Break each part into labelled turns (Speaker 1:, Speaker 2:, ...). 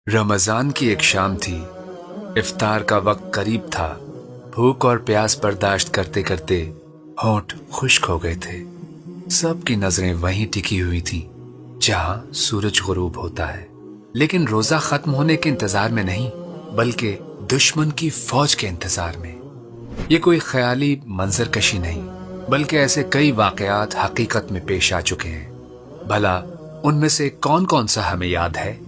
Speaker 1: रमजान की एक शाम थी। इफ्तार का वक्त करीब था। भूख और प्यास बर्दाश्त करते करते होंठ खुश्क हो गए थे। सबकी नजरें वहीं टिकी हुई थीं, जहां सूरज गुरूब होता है, लेकिन रोजा खत्म होने के इंतजार में नहीं, बल्कि दुश्मन की फौज के इंतजार में। ये कोई ख्याली मंजर कशी नहीं, बल्कि ऐसे कई वाकयात हकीकत में पेश आ चुके हैं। भला उनमें से कौन कौन सा हमें याद है?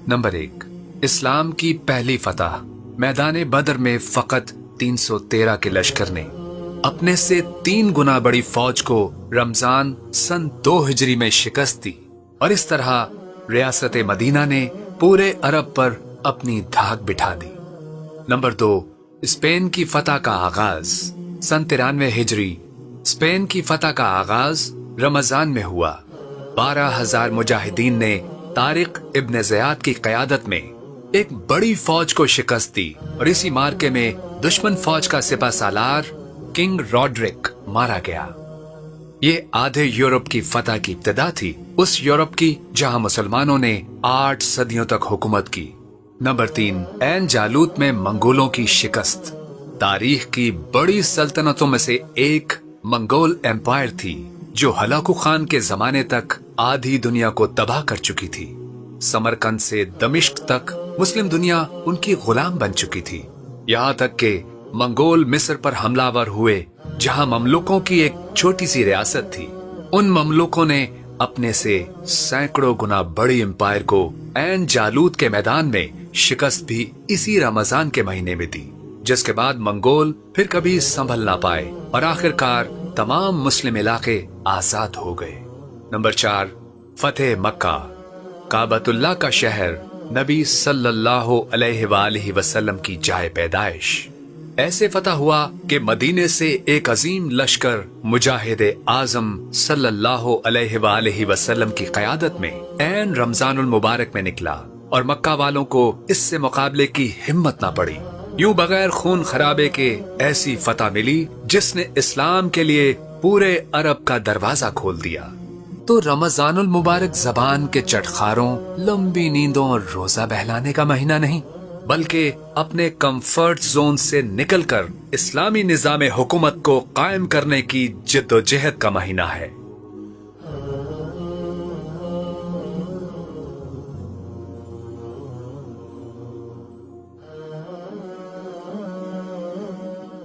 Speaker 1: नंबर 1, इस्लाम की पहली फतह। मैदान बदर में फकत 313 के लश्कर ने अपने से 3 गुना बड़ी फौज को रमजान सन 2 हिजरी में शिकस्त दी, और इस तरह रियासत मदीना ने पूरे अरब पर अपनी धाक बिठा दी। नंबर 2, स्पेन की फतह का आगाज। सन 93 हिजरी स्पेन की फतह का आगाज रमजान में हुआ। 12,000 मुजाहिदीन ने तारिक इब्न ज़ियाद की क़यादत में एक बड़ी फौज को शिकस्त दी, और इसी मार्के में दुश्मन फौज का सिपह सालार किंग रॉड्रिक मारा गया। ये आधे यूरोप की फतह की इब्तिदा थी, उस यूरोप की जहां मुसलमानों ने 8 सदियों तक हुकूमत की। नंबर 3, ऐन जालूत में मंगोलों की शिकस्त। तारीख की बड़ी सल्तनतों में से एक मंगोल एम्पायर थी, जो हलाकू खान के जमाने तक आधी दुनिया को तबाह कर चुकी थी। समरकंद से दमिश्क तक मुस्लिम दुनिया उनकी गुलाम बन चुकी थी। यहाँ तक के मंगोल मिस्र पर हमलावर हुए, जहाँ ममलुकों की एक छोटी सी रियासत थी। उन ममलुकों ने अपने से सैकड़ों गुना बड़ी एम्पायर को ऐन जालूत के मैदान में शिकस्त भी इसी रमजान के महीने में दी, जिसके बाद मंगोल फिर कभी संभल ना पाए और आखिरकार तमाम मुस्लिम इलाके आजाद हो गए। नंबर 4, फतेह मक्का। काबतुल्लाह का शहर, नबी सल्लल्लाहु अलैहि वसल्लम की जाए पैदाइश। ऐसे फतह हुआ कि मदीने से एक अजीम लश्कर मुजाहिद आजम सल्लल्लाहु अलैहि वसल्लम की क़यादत में ऐन रमजानुल मुबारक में निकला, और मक्का वालों को इससे मुकाबले की हिम्मत ना पड़ी। यूं बगैर खून खराबे के ऐसी फतह मिली जिसने इस्लाम के लिए पूरे अरब का दरवाजा खोल दिया। तो रमजानुल मुबारक जबान के चटखारों, लंबी नींदों और रोजा बहलाने का महीना नहीं, बल्कि अपने कंफर्ट जोन से निकलकर इस्लामी निजाम हुकूमत को कायम करने की जिद्दोजहद का महीना है।